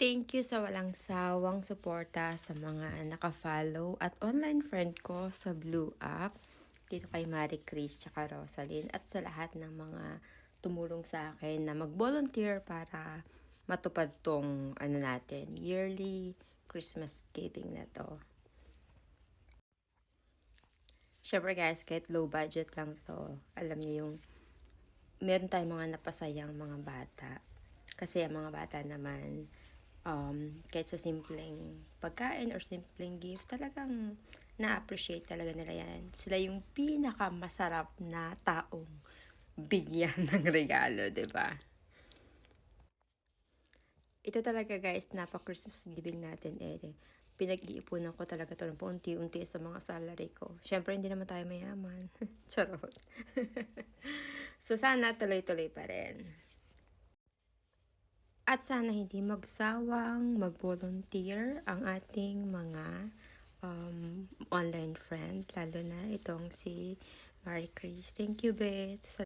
Thank you sa walang sawang suporta sa mga naka-follow at online friend ko sa Blue App. Dito kay Marie Chris tsaka Rosalyn at sa lahat ng mga tumulong sa akin na mag-volunteer para matupad tong natin, yearly Christmas giving na to. Syempre guys, kahit low budget lang to, alam niyo yung meron tayong mga napasayang mga bata. Kasi ang mga bata naman, kahit sa simpleng pagkain or simpleng gift, talagang na-appreciate talaga nila yan. Sila yung pinakamasarap na taong bigyan ng regalo, ba diba? Ito talaga guys, napa-Christmas giving natin pinag-iipunan ko talaga ito ng paunti-unti sa mga salary ko. Syempre, hindi naman tayo mayaman. Charot. So, sana tuloy-tuloy pa rin. At sana hindi magsawang mag-volunteer ang ating mga online friend, lalo na itong si Marie Chris. Thank you, Beth.